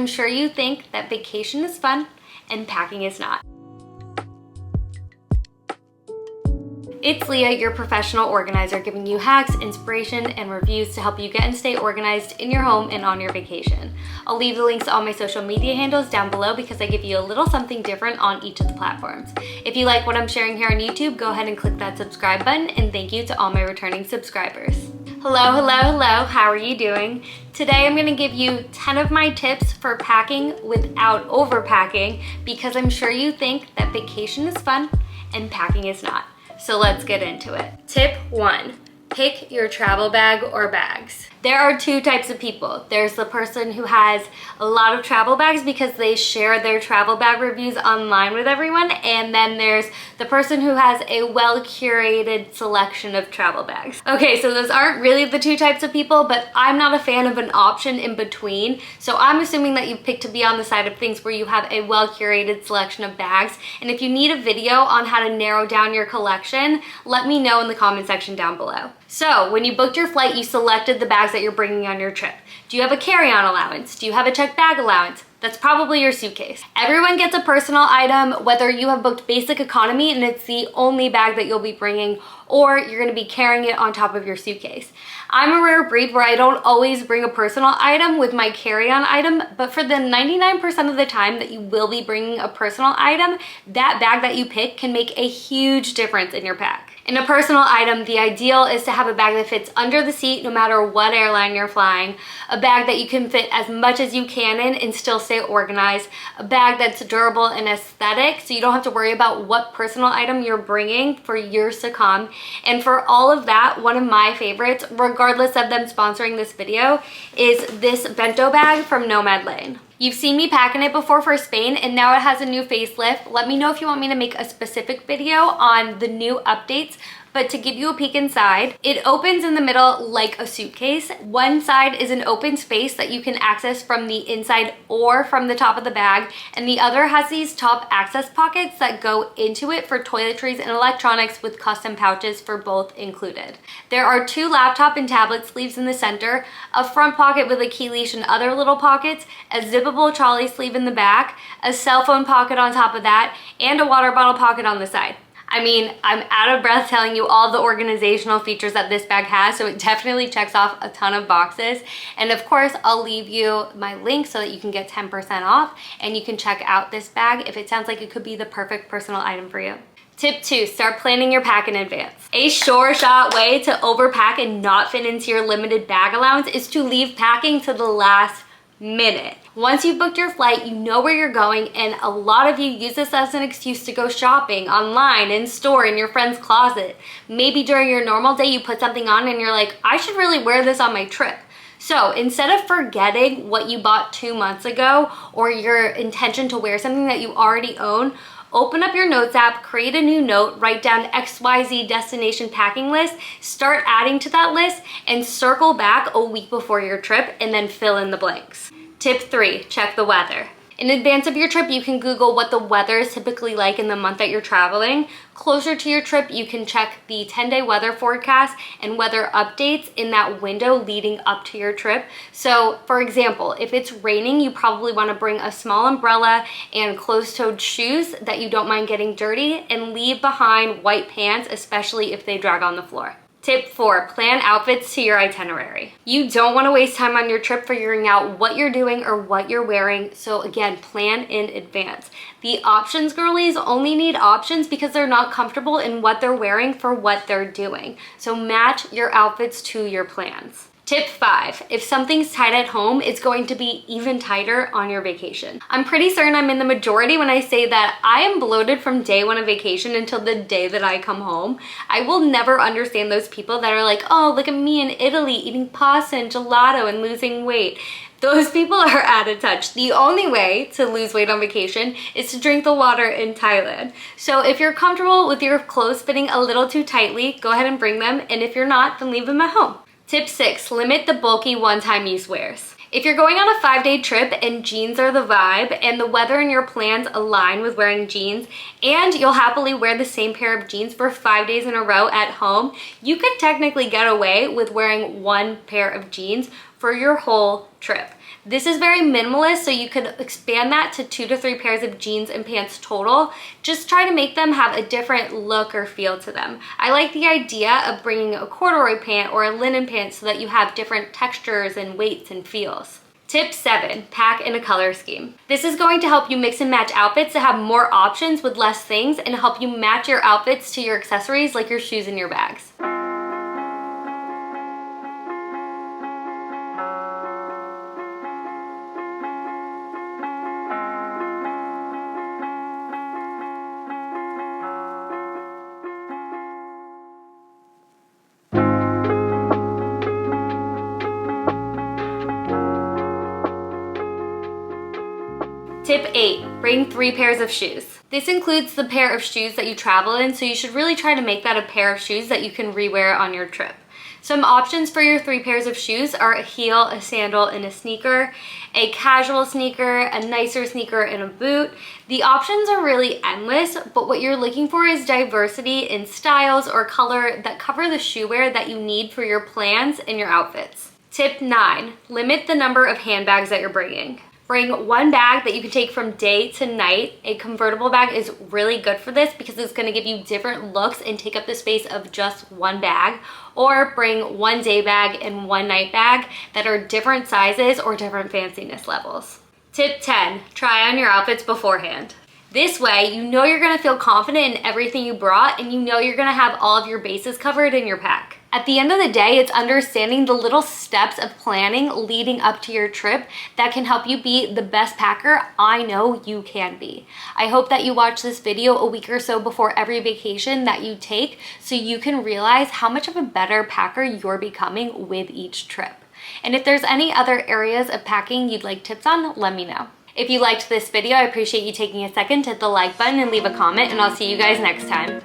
I'm sure you think that vacation is fun and packing is not. It's Leah, your professional organizer, giving you hacks, inspiration, and reviews to help you get and stay organized in your home and on your vacation. I'll leave the links to all my social media handles down below because I give you a little something different on each of the platforms. If you like what I'm sharing here on YouTube, go ahead and click that subscribe button, and thank you to all my returning subscribers. Hello, how are you doing? Today I'm going to give you 10 of my tips for packing without overpacking because I'm sure you think that vacation is fun and packing is not. So let's get into it. Tip 1, pick your travel bag or bags. There are two types of people. There's the person who has a lot of travel bags because they share their travel bag reviews online with everyone, and then there's the person who has a well-curated selection of travel bags. Okay, so those aren't really the two types of people, but I'm not a fan of an option in between, so I'm assuming that you picked to be on the side of things where you have a well-curated selection of bags, and if you need a video on how to narrow down your collection, let me know in the comment section down below. So, when you booked your flight, you selected the bags that you're bringing on your trip. Do you have a carry-on allowance? Do you have a checked bag allowance? That's probably your suitcase. Everyone gets a personal item, whether you have booked basic economy and it's the only bag that you'll be bringing, or you're gonna be carrying it on top of your suitcase. I'm a rare breed where I don't always bring a personal item with my carry-on item, but for the 99% of the time that you will be bringing a personal item, that bag that you pick can make a huge difference in your pack. In a personal item, the ideal is to have a bag that fits under the seat no matter what airline you're flying, a bag that you can fit as much as you can in and still stay organized, a bag that's durable and aesthetic so you don't have to worry about what personal item you're bringing for years to come. And for all of that, one of my favorites, regardless of them sponsoring this video, is this bento bag from Nomad Lane. You've seen me packing it before for Spain, and now it has a new facelift. Let me know if you want me to make a specific video on the new updates, but to give you a peek inside, it opens in the middle like a suitcase. One side is an open space that you can access from the inside or from the top of the bag, and the other has these top access pockets that go into it for toiletries and electronics with custom pouches for both included. There are two laptop and tablet sleeves in the center, a front pocket with a key leash and other little pockets, a zippable trolley sleeve in the back, a cell phone pocket on top of that, and a water bottle pocket on the side. I mean, I'm out of breath telling you all the organizational features that this bag has, so it definitely checks off a ton of boxes. And of course, I'll leave you my link so that you can get 10% off and you can check out this bag if it sounds like it could be the perfect personal item for you. Tip 2, start planning your pack in advance. A sure shot way to overpack and not fit into your limited bag allowance is to leave packing to the last minute. Once you've booked your flight, you know where you're going, and a lot of you use this as an excuse to go shopping online, in store, in your friend's closet. Maybe during your normal day you put something on and you're like, I should really wear this on my trip. So instead of forgetting what you bought 2 months ago or your intention to wear something that you already own, open up your notes app, create a new note, write down XYZ destination packing list, start adding to that list, and circle back a week before your trip and then fill in the blanks. Tip 3, check the weather. In advance of your trip, you can Google what the weather is typically like in the month that you're traveling. Closer to your trip, you can check the 10-day weather forecast and weather updates in that window leading up to your trip. So, for example, if it's raining, you probably want to bring a small umbrella and closed-toed shoes that you don't mind getting dirty, and leave behind white pants, especially if they drag on the floor. Tip 4, plan outfits to your itinerary. You don't want to waste time on your trip figuring out what you're doing or what you're wearing, so again, plan in advance. The options girlies only need options because they're not comfortable in what they're wearing for what they're doing. So match your outfits to your plans. Tip 5, if something's tight at home, it's going to be even tighter on your vacation. I'm pretty certain I'm in the majority when I say that I am bloated from day one of vacation until the day that I come home. I will never understand those people that are like, oh, look at me in Italy eating pasta and gelato and losing weight. Those people are out of touch. The only way to lose weight on vacation is to drink the water in Thailand. So if you're comfortable with your clothes fitting a little too tightly, go ahead and bring them, and if you're not, then leave them at home. Tip 6, limit the bulky one-time use wears. If you're going on a 5-day trip and jeans are the vibe and the weather and your plans align with wearing jeans, and you'll happily wear the same pair of jeans for 5 days in a row at home, you could technically get away with wearing one pair of jeans for your whole trip. This is very minimalist, so you could expand that to 2 to 3 pairs of jeans and pants total. Just try to make them have a different look or feel to them. I like the idea of bringing a corduroy pant or a linen pant so that you have different textures and weights and feels. Tip 7, pack in a color scheme. This is going to help you mix and match outfits to have more options with less things and help you match your outfits to your accessories like your shoes and your bags. Tip 8, bring 3 pairs of shoes. This includes the pair of shoes that you travel in, so you should really try to make that a pair of shoes that you can rewear on your trip. Some options for your 3 pairs of shoes are a heel, a sandal, and a sneaker, a casual sneaker, a nicer sneaker, and a boot. The options are really endless, but what you're looking for is diversity in styles or color that cover the shoe wear that you need for your plans and your outfits. Tip 9, limit the number of handbags that you're bringing. Bring 1 bag that you can take from day to night. A convertible bag is really good for this because it's going to give you different looks and take up the space of just 1 bag. Or bring 1 day bag and 1 night bag that are different sizes or different fanciness levels. Tip 10, try on your outfits beforehand. This way, you know you're gonna feel confident in everything you brought and you know you're gonna have all of your bases covered in your pack. At the end of the day, it's understanding the little steps of planning leading up to your trip that can help you be the best packer I know you can be. I hope that you watch this video a week or so before every vacation that you take so you can realize how much of a better packer you're becoming with each trip. And if there's any other areas of packing you'd like tips on, let me know. If you liked this video, I appreciate you taking a second to hit the like button and leave a comment, and I'll see you guys next time.